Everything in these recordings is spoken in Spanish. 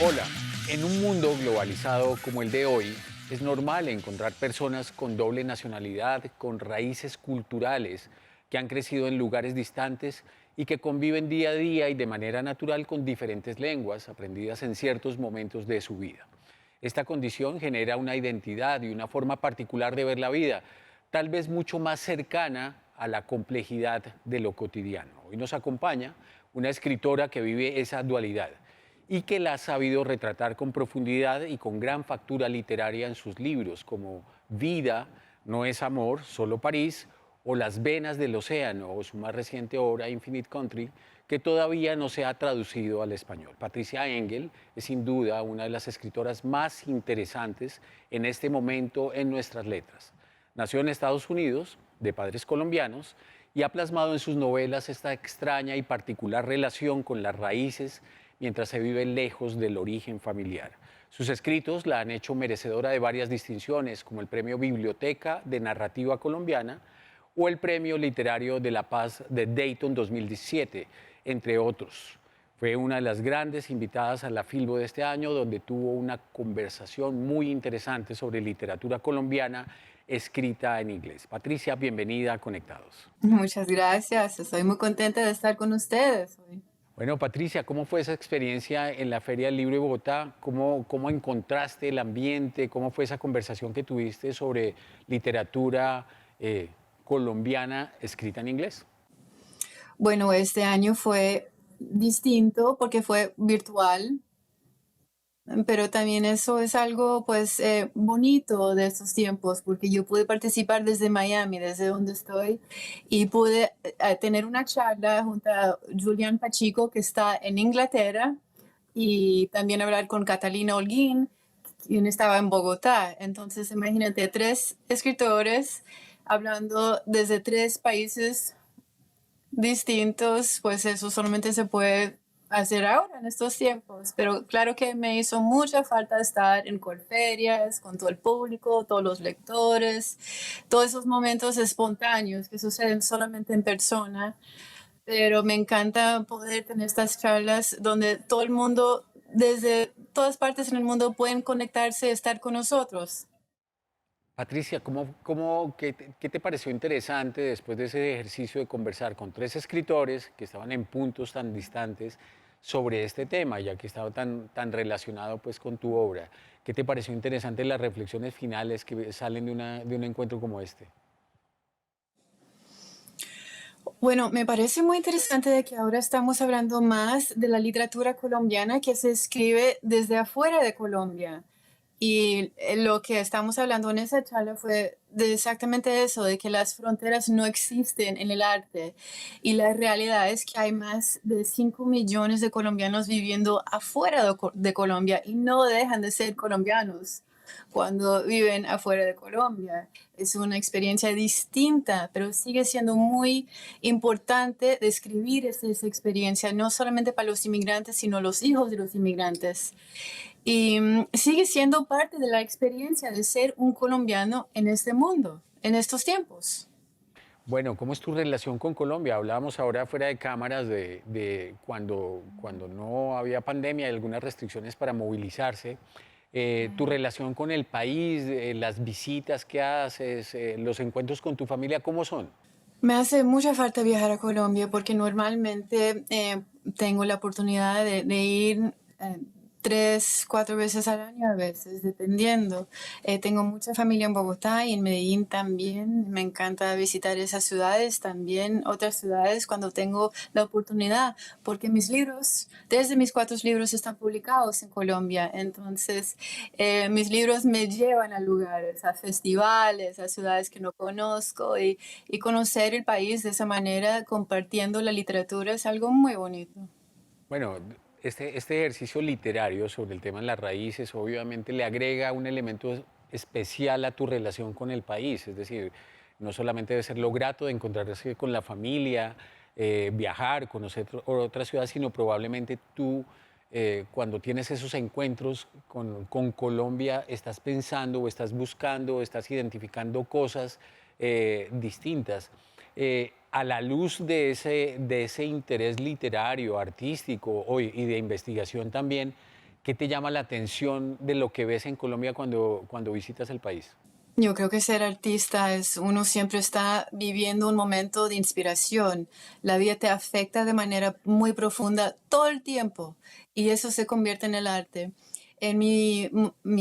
Hola, en un mundo globalizado como el de hoy, es normal encontrar personas con doble nacionalidad, con raíces culturales, que han crecido en lugares distantes y que conviven día a día y de manera natural con diferentes lenguas aprendidas en ciertos momentos de su vida. Esta condición genera una identidad y una forma particular de ver la vida, tal vez mucho más cercana a la complejidad de lo cotidiano. Hoy nos acompaña una escritora que vive esa dualidad y que la ha sabido retratar con profundidad y con gran factura literaria en sus libros, como Vida, No es amor, solo París, o Las venas del océano, o su más reciente obra, Infinite Country, que todavía no se ha traducido al español. Patricia Engel es sin duda una de las escritoras más interesantes en este momento en nuestras letras. Nació en Estados Unidos, de padres colombianos, y ha plasmado en sus novelas esta extraña y particular relación con las raíces mientras se vive lejos del origen familiar. Sus escritos la han hecho merecedora de varias distinciones, como el Premio Biblioteca de Narrativa Colombiana o el Premio Literario de la Paz de Dayton 2017, entre otros. Fue una de las grandes invitadas a la Filbo de este año, donde tuvo una conversación muy interesante sobre literatura colombiana escrita en inglés. Patricia, bienvenida a Conectados. Muchas gracias, estoy muy contenta de estar con ustedes hoy. Bueno, Patricia, ¿cómo fue esa experiencia en la Feria del Libro de Bogotá? ¿Cómo encontraste el ambiente? ¿Cómo fue esa conversación que tuviste sobre literatura colombiana escrita en inglés? Bueno, este año fue distinto porque fue virtual, pero también eso es algo pues bonito de estos tiempos, porque yo pude participar desde Miami, desde donde estoy, y pude tener una charla junto a Julián Pachico, que está en Inglaterra, y también hablar con Catalina Holguín, quien estaba en Bogotá. Entonces, imagínate, tres escritores hablando desde tres países distintos, pues eso solamente se puede hacer ahora en estos tiempos. Pero claro que me hizo mucha falta estar en Corferias, con todo el público, todos los lectores, todos esos momentos espontáneos que suceden solamente en persona. Pero me encanta poder tener estas charlas donde todo el mundo, desde todas partes en el mundo, pueden conectarse, estar con nosotros. Patricia, ¿qué te pareció interesante después de ese ejercicio de conversar con tres escritores que estaban en puntos tan distantes sobre este tema, ya que estaba tan relacionado pues, con tu obra? ¿Qué te pareció interesante las reflexiones finales que salen de un encuentro como este? Bueno, me parece muy interesante de que ahora estamos hablando más de la literatura colombiana que se escribe desde afuera de Colombia. Y lo que estamos hablando en esa charla fue de exactamente eso, de que las fronteras no existen en el arte. Y la realidad es que hay más de 5 millones de colombianos viviendo afuera de Colombia y no dejan de ser colombianos cuando viven afuera de Colombia. Es una experiencia distinta, pero sigue siendo muy importante describir esa experiencia, no solamente para los inmigrantes, sino los hijos de los inmigrantes. Y sigue siendo parte de la experiencia de ser un colombiano en este mundo, en estos tiempos. Bueno, ¿cómo es tu relación con Colombia? Hablábamos ahora fuera de cámaras de cuando no había pandemia y algunas restricciones para movilizarse. Tu relación con el país, las visitas que haces, los encuentros con tu familia, ¿cómo son? Me hace mucha falta viajar a Colombia porque normalmente tengo la oportunidad de ir 3, 4 veces al año a veces, dependiendo. Tengo mucha familia en Bogotá y en Medellín también. Me encanta visitar esas ciudades, también otras ciudades cuando tengo la oportunidad, porque mis libros, desde mis 4 libros están publicados en Colombia. Entonces, mis libros me llevan a lugares, a festivales, a ciudades que no conozco y conocer el país de esa manera, compartiendo la literatura, es algo muy bonito. Bueno, este ejercicio literario sobre el tema de las raíces obviamente le agrega un elemento especial a tu relación con el país, es decir, no solamente debe ser lo grato de encontrarse con la familia, viajar, conocer otras ciudades, sino probablemente tú, cuando tienes esos encuentros con Colombia, estás pensando o estás buscando o estás identificando cosas distintas. A la luz de ese interés literario, artístico y de investigación también, ¿Qué te llama la atención de lo que ves en Colombia cuando visitas el país? Yo creo que ser artista es, uno siempre está viviendo un momento de inspiración. La vida te afecta de manera muy profunda todo el tiempo y eso se convierte en el arte. En mi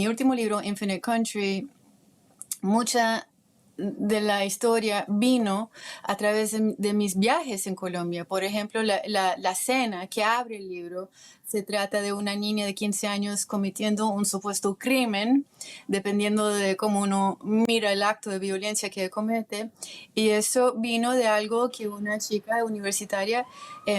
último libro, Infinite Country, mucha de la historia vino a través de mis viajes en Colombia. Por ejemplo, la escena que abre el libro se trata de una niña de 15 años cometiendo un supuesto crimen, dependiendo de cómo uno mira el acto de violencia que comete. Y eso vino de algo que una chica universitaria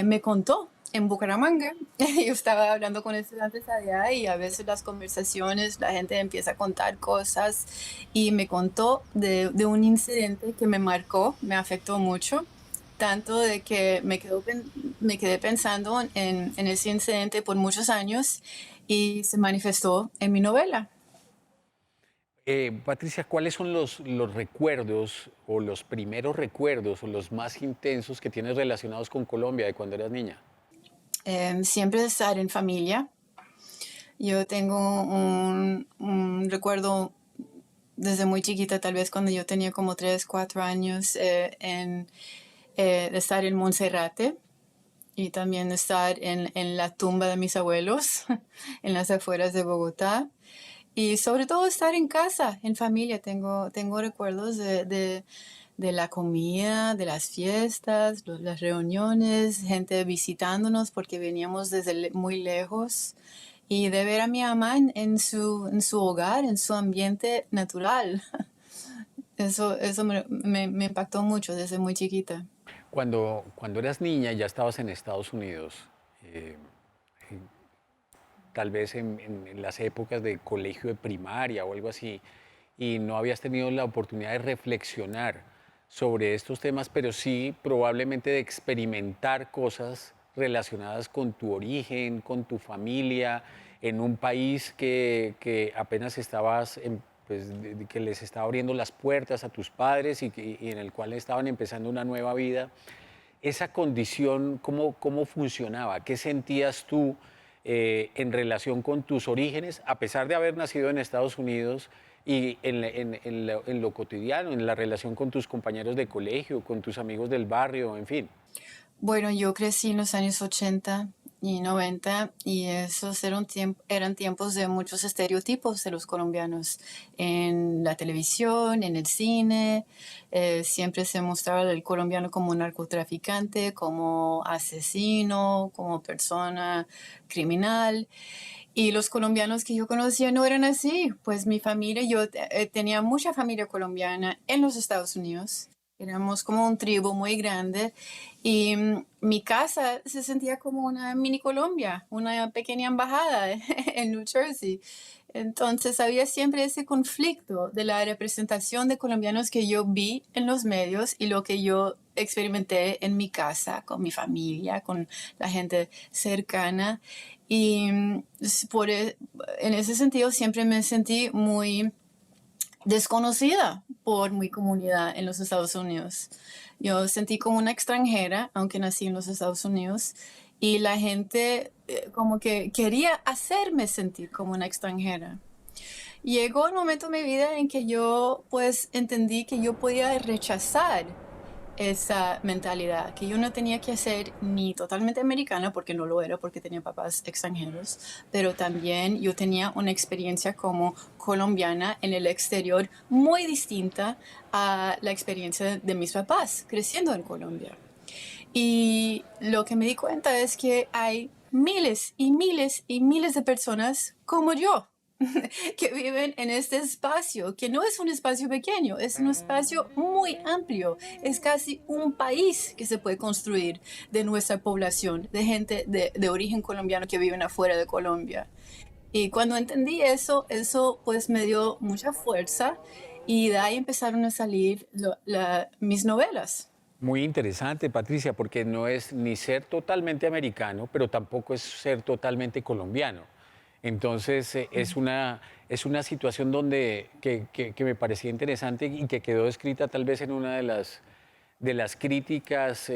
me contó en Bucaramanga. Yo estaba hablando con estudiantes allá y a veces las conversaciones, la gente empieza a contar cosas y me contó de un incidente que me marcó, me afectó mucho, tanto de que me quedé pensando en ese incidente por muchos años y se manifestó en mi novela. Patricia, ¿cuáles son los recuerdos o los primeros recuerdos o los más intensos que tienes relacionados con Colombia de cuando eras niña? Siempre estar en familia. Yo tengo un recuerdo desde muy chiquita, tal vez cuando yo tenía como 3, 4 años, de estar en Monserrate y también de estar en la tumba de mis abuelos, en las afueras de Bogotá. Y sobre todo estar en casa, en familia. Tengo recuerdos de la comida, de las fiestas, las reuniones, gente visitándonos porque veníamos desde muy lejos. Y de ver a mi mamá en su hogar, en su ambiente natural. Eso me impactó mucho desde muy chiquita. Cuando eras niña y ya estabas en Estados Unidos, eh, tal vez en las épocas de colegio de primaria o algo así, y no habías tenido la oportunidad de reflexionar sobre estos temas, pero sí probablemente de experimentar cosas relacionadas con tu origen, con tu familia, en un país que apenas estabas, pues, que les estaba abriendo las puertas a tus padres y en el cual estaban empezando una nueva vida. Esa condición, ¿cómo funcionaba? ¿Qué sentías tú en relación con tus orígenes, a pesar de haber nacido en Estados Unidos y en lo cotidiano, en la relación con tus compañeros de colegio, con tus amigos del barrio, en fin? Bueno, yo crecí en los años 80 y 90 y esos eran tiempos de muchos estereotipos de los colombianos. En la televisión, en el cine, siempre se mostraba al colombiano como un narcotraficante, como asesino, como persona criminal. Y los colombianos que yo conocía no eran así. Pues mi familia, yo tenía mucha familia colombiana en los Estados Unidos. Éramos como un tribu muy grande y mi casa se sentía como una mini Colombia, una pequeña embajada en New Jersey. Entonces había siempre ese conflicto de la representación de colombianos que yo vi en los medios y lo que yo experimenté en mi casa, con mi familia, con la gente cercana. Y en ese sentido siempre me sentí muy desconocida por mi comunidad en los Estados Unidos. Yo sentí como una extranjera, aunque nací en los Estados Unidos, y la gente como que quería hacerme sentir como una extranjera. Llegó el momento en mi vida en que yo pues entendí que yo podía rechazar esa mentalidad, que yo no tenía que ser ni totalmente americana, porque no lo era, porque tenía papás extranjeros, pero también yo tenía una experiencia como colombiana en el exterior muy distinta a la experiencia de mis papás creciendo en Colombia. Y lo que me di cuenta es que hay miles y miles y miles de personas como yo que viven en este espacio, que no es un espacio pequeño, es un espacio muy amplio, es casi un país que se puede construir de nuestra población, de gente de origen colombiano que viven afuera de Colombia. Y cuando entendí eso pues me dio mucha fuerza y de ahí empezaron a salir mis novelas. Muy interesante, Patricia, porque no es ni ser totalmente americano, pero tampoco es ser totalmente colombiano. Entonces, es una situación que me parecía interesante y que quedó escrita tal vez en una de las críticas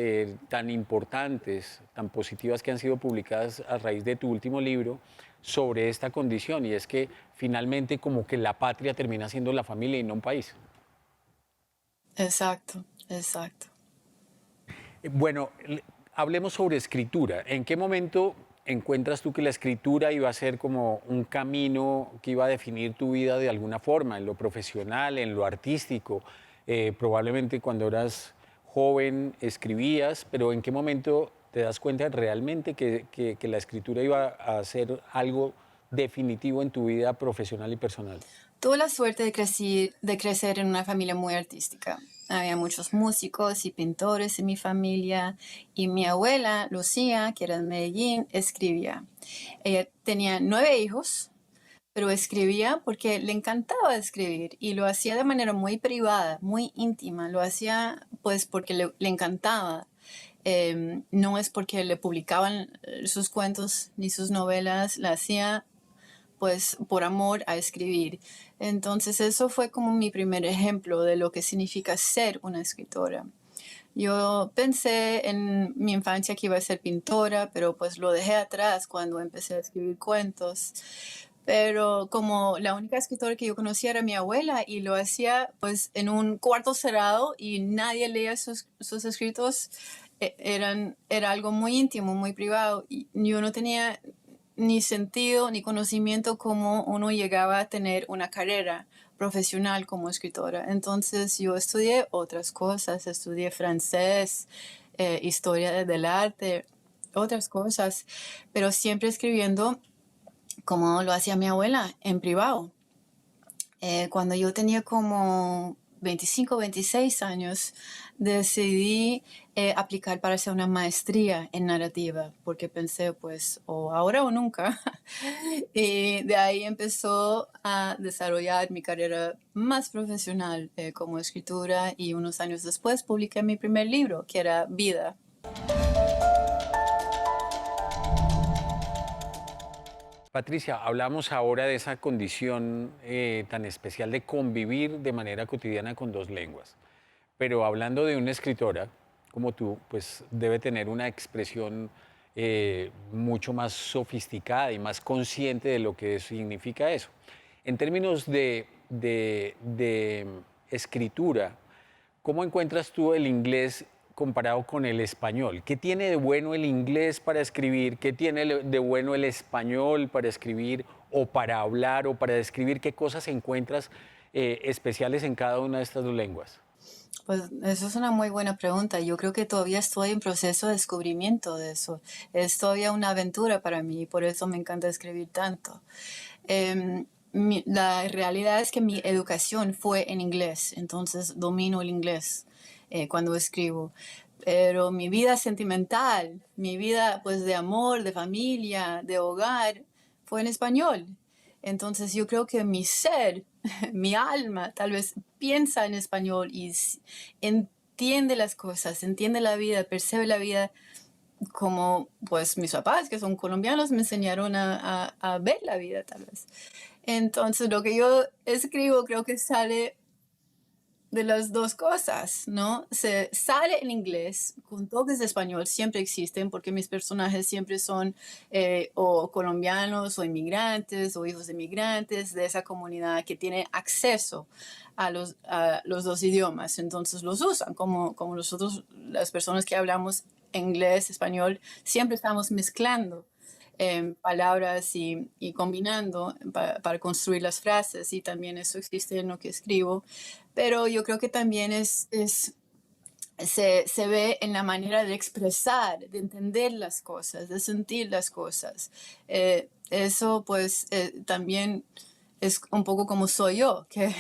tan importantes, tan positivas que han sido publicadas a raíz de tu último libro, sobre esta condición, y es que finalmente como que la patria termina siendo la familia y no un país. Exacto, exacto. Bueno, hablemos sobre escritura. ¿En qué momento encuentras tú que la escritura iba a ser como un camino que iba a definir tu vida de alguna forma, en lo profesional, en lo artístico? Probablemente cuando eras joven escribías, pero ¿en qué momento te das cuenta realmente que la escritura iba a ser algo definitivo en tu vida profesional y personal? Tuve la suerte de crecer en una familia muy artística. Había muchos músicos y pintores en mi familia y mi abuela, Lucía, que era de Medellín, escribía. Ella tenía 9 hijos, pero escribía porque le encantaba escribir y lo hacía de manera muy privada, muy íntima. Lo hacía pues porque le encantaba. No es porque le publicaban sus cuentos ni sus novelas, la hacía pues por amor a escribir. Entonces eso fue como mi primer ejemplo de lo que significa ser una escritora. Yo pensé en mi infancia que iba a ser pintora, pero pues lo dejé atrás cuando empecé a escribir cuentos. Pero como la única escritora que yo conocía era mi abuela y lo hacía pues en un cuarto cerrado y nadie leía sus escritos, era algo muy íntimo, muy privado. Y yo no tenía ni sentido ni conocimiento cómo uno llegaba a tener una carrera profesional como escritora. Entonces yo estudié otras cosas, estudié francés, historia del arte, otras cosas, pero siempre escribiendo como lo hacía mi abuela en privado. Cuando yo tenía como 25, 26 años, decidí aplicar para hacer una maestría en narrativa, porque pensé, pues, o ahora o nunca. Y de ahí empezó a desarrollar mi carrera más profesional como escritora y unos años después publiqué mi primer libro, que era Vida. Patricia, hablamos ahora de esa condición tan especial de convivir de manera cotidiana con dos lenguas. Pero hablando de una escritora como tú, pues debe tener una expresión mucho más sofisticada y más consciente de lo que significa eso. En términos de escritura, ¿cómo encuentras tú el inglés comparado con el español? ¿Qué tiene de bueno el inglés para escribir? ¿Qué tiene de bueno el español para escribir o para hablar o para describir? ¿Qué cosas encuentras especiales en cada una de estas dos lenguas? Pues eso es una muy buena pregunta. Yo creo que todavía estoy en proceso de descubrimiento de eso. Es todavía una aventura para mí y por eso me encanta escribir tanto. La realidad es que mi educación fue en inglés, entonces domino el inglés cuando escribo. Pero mi vida sentimental, mi vida pues de amor, de familia, de hogar, fue en español. Entonces yo creo que mi ser, mi alma, tal vez piensa en español y entiende las cosas, entiende la vida, percibe la vida como pues mis papás, que son colombianos, me enseñaron a ver la vida tal vez. Entonces lo que yo escribo creo que sale de las dos cosas, ¿no? Se sale en inglés, con toques de español, siempre existen, porque mis personajes siempre son o colombianos o inmigrantes o hijos de inmigrantes de esa comunidad que tiene acceso a los dos idiomas. Entonces los usan como nosotros, las personas que hablamos inglés, español, siempre estamos mezclando palabras y combinando para construir las frases y también eso existe en lo que escribo, pero yo creo que también se ve en la manera de expresar, de entender las cosas, de sentir las cosas. Eso pues también es un poco como soy yo, que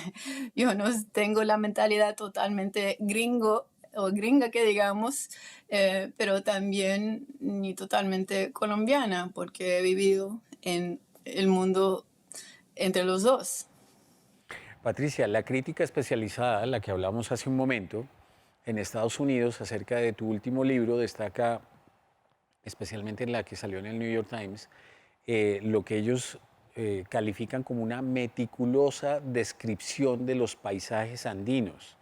yo no tengo la mentalidad totalmente gringo o gringa que digamos, pero también ni totalmente colombiana, porque he vivido en el mundo entre los dos. Patricia, la crítica especializada, la que hablamos hace un momento, en Estados Unidos acerca de tu último libro, destaca, especialmente en la que salió en el New York Times, lo que ellos califican como una meticulosa descripción de los paisajes andinos,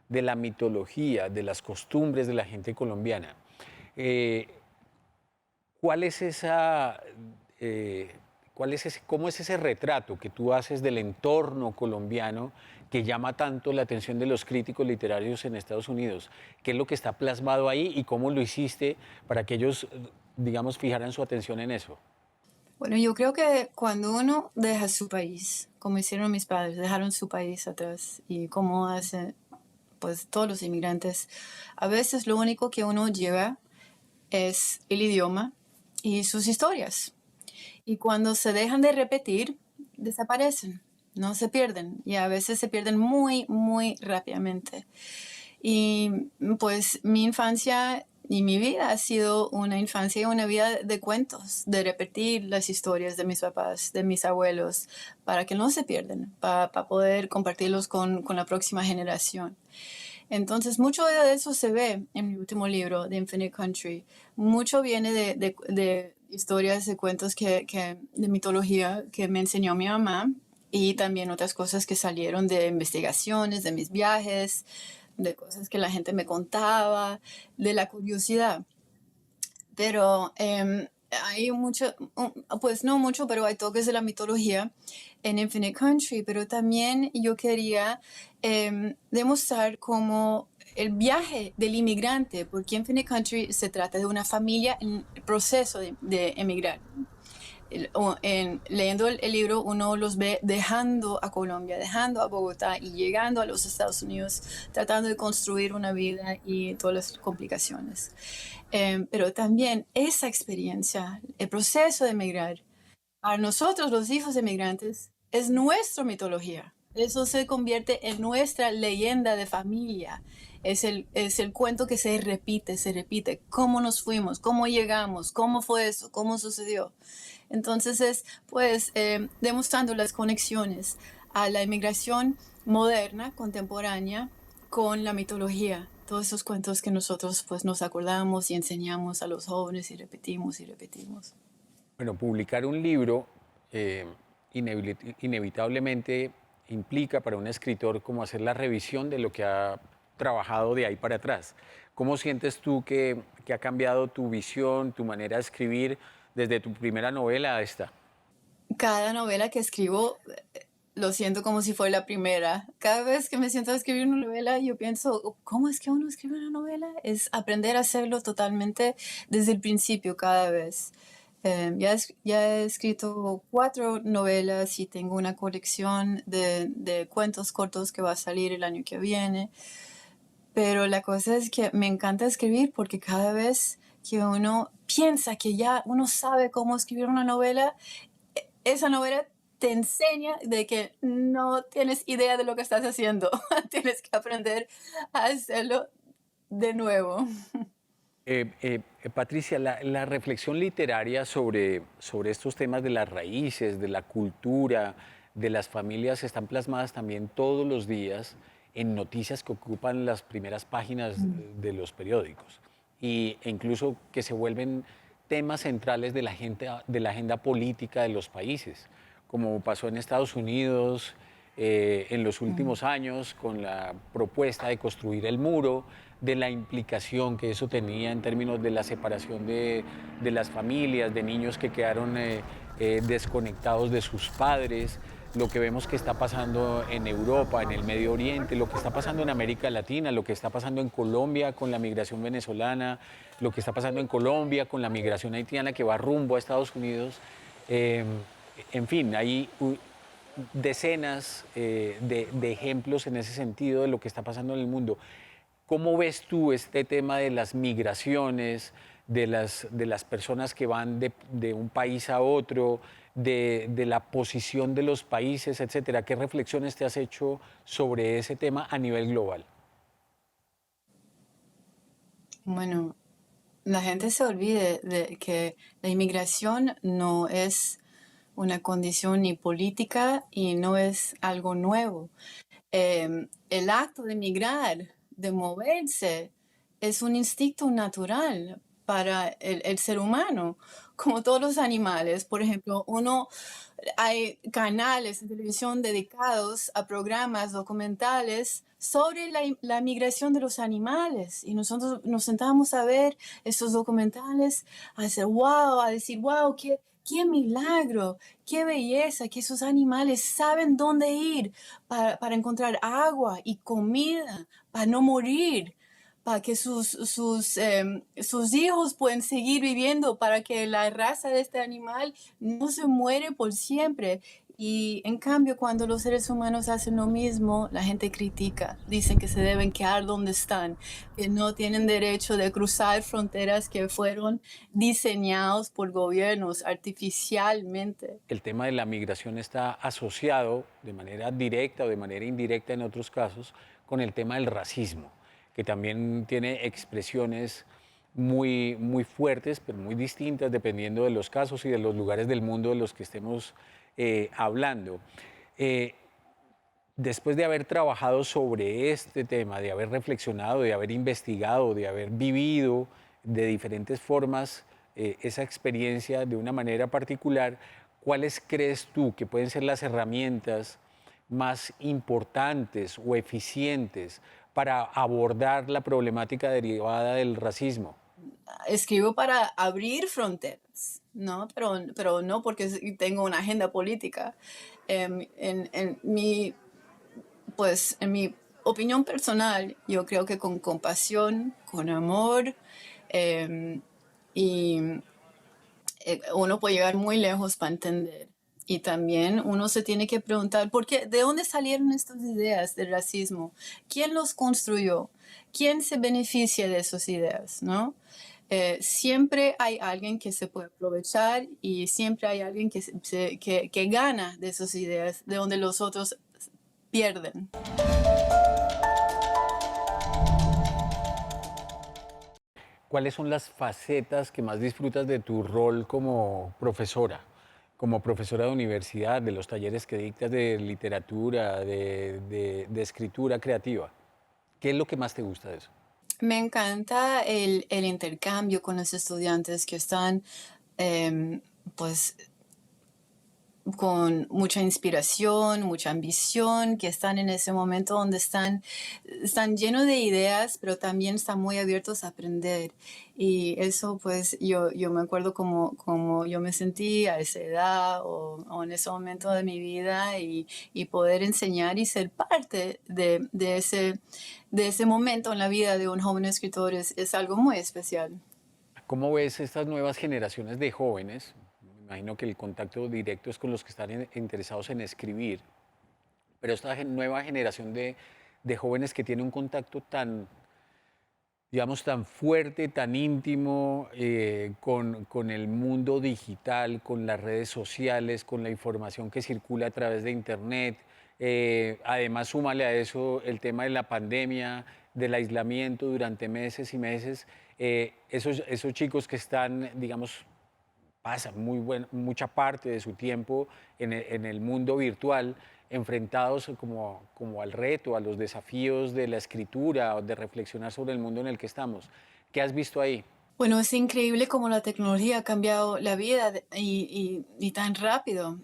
de la mitología, de las costumbres de la gente colombiana. Eh, ¿Cuál es esa, ¿Cuál es cómo es ese retrato que tú haces del entorno colombiano que llama tanto la atención de los críticos literarios en Estados Unidos? ¿Qué es lo que está plasmado ahí y cómo lo hiciste para que ellos, digamos, fijaran su atención en eso? Bueno, yo creo que cuando uno deja su país, como hicieron mis padres, dejaron su país atrás y como hacen pues todos los inmigrantes, a veces lo único que uno lleva es el idioma y sus historias. Y cuando se dejan de repetir, desaparecen, no se pierden y a veces se pierden muy, muy rápidamente. Y pues mi infancia y mi vida ha sido una infancia y una vida de cuentos, de repetir las historias de mis papás, de mis abuelos, para que no se pierdan, para poder compartirlos con la próxima generación. Entonces, mucho de eso se ve en mi último libro, The Infinite Country. Mucho viene de historias, de cuentos de mitología que me enseñó mi mamá y también otras cosas que salieron de investigaciones, de mis viajes, de cosas que la gente me contaba, de la curiosidad. Pero hay mucho, pues no mucho, pero hay toques de la mitología en Infinite Country, pero también yo quería demostrar cómo el viaje del inmigrante, porque Infinite Country se trata de una familia en el proceso de emigrar. Leyendo el libro uno los ve dejando a Colombia, dejando a Bogotá y llegando a los Estados Unidos, tratando de construir una vida y todas las complicaciones. Pero también esa experiencia, el proceso de emigrar, para nosotros los hijos de migrantes, es nuestra mitología. Eso se convierte en nuestra leyenda de familia. Es el cuento que se repite. ¿Cómo nos fuimos? ¿Cómo llegamos? ¿Cómo fue eso? ¿Cómo sucedió? Entonces es pues demostrando las conexiones a la inmigración moderna, contemporánea, con la mitología. Todos esos cuentos que nosotros pues nos acordamos y enseñamos a los jóvenes y repetimos y repetimos. Bueno, publicar un libro inevitablemente implica para un escritor como hacer la revisión de lo que ha trabajado de ahí para atrás. ¿Cómo sientes tú que ha cambiado tu visión, tu manera de escribir desde tu primera novela a esta? Cada novela que escribo lo siento como si fuera la primera. Cada vez que me siento a escribir una novela, yo pienso, ¿cómo es que uno escribe una novela? Es aprender a hacerlo totalmente desde el principio cada vez. Ya he escrito 4 novelas y tengo una colección de cuentos cortos que va a salir el año que viene. Pero la cosa es que me encanta escribir porque cada vez que uno piensa que ya uno sabe cómo escribir una novela, esa novela te enseña de que no tienes idea de lo que estás haciendo. Tienes que aprender a hacerlo de nuevo. Patricia, la reflexión literaria sobre estos temas de las raíces, de la cultura, de las familias, están plasmadas también todos los días en noticias que ocupan las primeras páginas Mm. de los periódicos e incluso que se vuelven temas centrales de la agenda política de los países, como pasó en Estados Unidos en los Mm. últimos años con la propuesta de construir el muro, de la implicación que eso tenía en términos de la separación de las familias, de niños que quedaron desconectados de sus padres, lo que vemos que está pasando en Europa, en el Medio Oriente, lo que está pasando en América Latina, lo que está pasando en Colombia con la migración venezolana, lo que está pasando en Colombia con la migración haitiana que va rumbo a Estados Unidos. Eh, en fin, hay decenas de ejemplos en ese sentido de lo que está pasando en el mundo. ¿Cómo ves tú este tema de las migraciones, de las personas que van de un país a otro, de la posición de los países, etcétera? ¿Qué reflexiones te has hecho sobre ese tema a nivel global? Bueno, la gente se olvide de que la inmigración no es una condición ni política y no es algo nuevo. El acto de migrar, de moverse, es un instinto natural para el ser humano, como todos los animales. Por ejemplo, hay canales de televisión dedicados a programas documentales sobre la migración de los animales y nosotros nos sentamos a ver esos documentales, a decir, wow, qué qué milagro, qué belleza, que esos animales saben dónde ir para encontrar agua y comida, para no morir, para que sus hijos puedan seguir viviendo, para que la raza de este animal no se muere por siempre. Y en cambio, cuando los seres humanos hacen lo mismo, la gente critica, dicen que se deben quedar donde están, que no tienen derecho de cruzar fronteras que fueron diseñados por gobiernos artificialmente. El tema de la migración está asociado de manera directa o de manera indirecta en otros casos con el tema del racismo, que también tiene expresiones muy fuertes, pero muy distintas dependiendo de los casos y de los lugares del mundo de los que estemos hablando. Eh, Después de haber trabajado sobre este tema, de haber reflexionado, de haber investigado, de haber vivido de diferentes formas esa experiencia de una manera particular, ¿cuáles crees tú que pueden ser las herramientas más importantes o eficientes para abordar la problemática derivada del racismo? Escribo para abrir fronteras, ¿no? Pero no porque tengo una agenda política. En mi opinión personal, yo creo que con compasión, con amor, em, y uno puede llegar muy lejos para entender. Y también uno se tiene que preguntar, ¿por qué? ¿De dónde salieron estas ideas del racismo? ¿Quién los construyó? ¿Quién se beneficia de esas ideas? ¿No? Siempre hay alguien que se puede aprovechar y siempre hay alguien que gana de esas ideas, de donde los otros pierden. ¿Cuáles son las facetas que más disfrutas de tu rol como profesora de universidad, de los talleres que dictas de literatura, de escritura creativa? ¿Qué es lo que más te gusta de eso? Me encanta el intercambio con los estudiantes que están, em, pues, con mucha inspiración, mucha ambición, que están en ese momento donde están llenos de ideas, pero también están muy abiertos a aprender. Y eso, pues, yo me acuerdo como yo me sentí a esa edad o en ese momento de mi vida y poder enseñar y ser parte de ese momento en la vida de un joven escritor es algo muy especial. ¿Cómo ves estas nuevas generaciones de jóvenes? Me imagino que el contacto directo es con los que están interesados en escribir, pero esta nueva generación de jóvenes que tiene un contacto tan, digamos, tan fuerte, tan íntimo con el mundo digital, con las redes sociales, con la información que circula a través de Internet. Además, súmale a eso el tema de la pandemia, del aislamiento durante meses y meses. Esos chicos que están, digamos, pasan mucha parte de su tiempo en el mundo virtual, enfrentados como al reto, a los desafíos de la escritura, o de reflexionar sobre el mundo en el que estamos. ¿Qué has visto ahí? Bueno, es increíble cómo la tecnología ha cambiado la vida y tan rápido.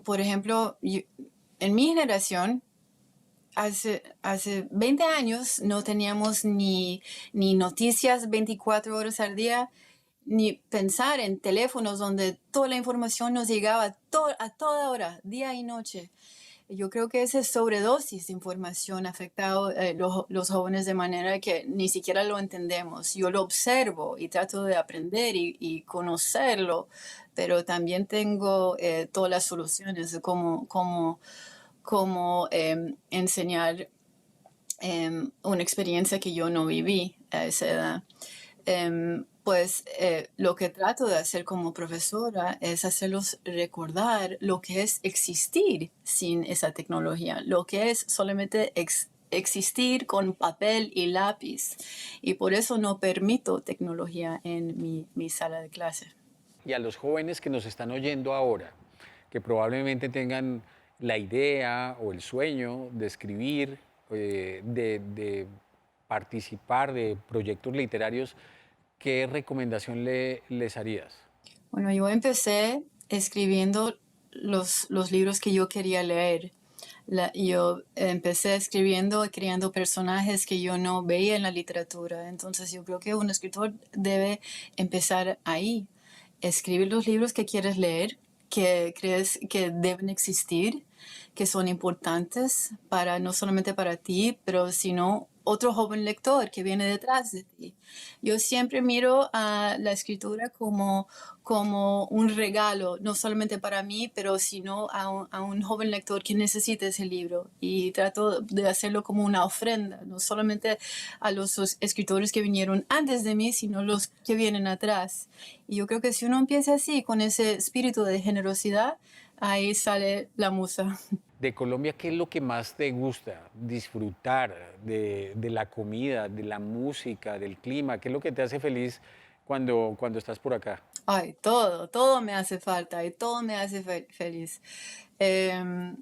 Por ejemplo, en mi generación, hace 20 años no teníamos ni noticias 24 horas al día, ni pensar en teléfonos donde toda la información nos llegaba a toda hora, día y noche. Yo creo que esa sobredosis de información ha afectado los jóvenes de manera que ni siquiera lo entendemos. Yo lo observo y trato de aprender y conocerlo, pero también tengo todas las soluciones de cómo enseñar una experiencia que yo no viví a esa edad. Lo que trato de hacer como profesora es hacerlos recordar lo que es existir sin esa tecnología, lo que es solamente existir con papel y lápiz. Y por eso no permito tecnología en mi sala de clase. Y a los jóvenes que nos están oyendo ahora, que probablemente tengan la idea o el sueño de escribir, de participar de proyectos literarios, ¿qué recomendación les harías? Bueno, yo empecé escribiendo los libros que yo quería leer. Yo empecé escribiendo y creando personajes que yo no veía en la literatura. Entonces yo creo que un escritor debe empezar ahí escribir los libros que quieres leer, que crees que deben existir, que son importantes para no solamente para ti, pero sino otro joven lector que viene detrás de ti. Yo siempre miro a la escritura como un regalo, no solamente para mí, pero sino a un joven lector que necesita ese libro. Y trato de hacerlo como una ofrenda, no solamente a los escritores que vinieron antes de mí, sino los que vienen atrás. Y yo creo que si uno empieza así, con ese espíritu de generosidad, ahí sale la musa. De Colombia, ¿qué es lo que más te gusta disfrutar de la comida, de la música, del clima? ¿Qué es lo que te hace feliz cuando estás por acá? Ay, todo me hace falta y todo me hace feliz. Em,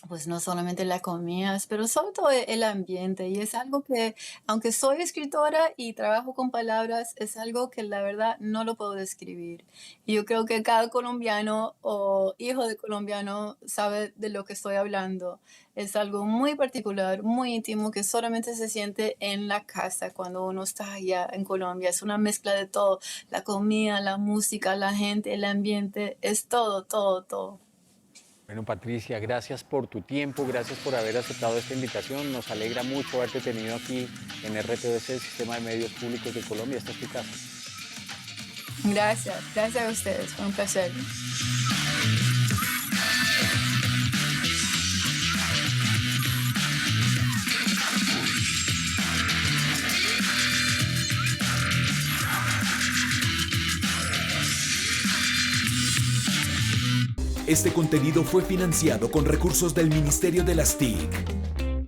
pues no solamente la comida, pero sobre todo el ambiente. Y es algo que, aunque soy escritora y trabajo con palabras, es algo que la verdad no lo puedo describir. Y yo creo que cada colombiano o hijo de colombiano sabe de lo que estoy hablando. Es algo muy particular, muy íntimo, que solamente se siente en la casa cuando uno está allá en Colombia. Es una mezcla de todo, la comida, la música, la gente, el ambiente, es todo, todo, todo. Bueno, Patricia, gracias por tu tiempo, gracias por haber aceptado esta invitación. Nos alegra mucho haberte tenido aquí en RTBC, el Sistema de Medios Públicos de Colombia. Esta es tu casa. Gracias a ustedes, fue un placer. Este contenido fue financiado con recursos del Ministerio de las TIC.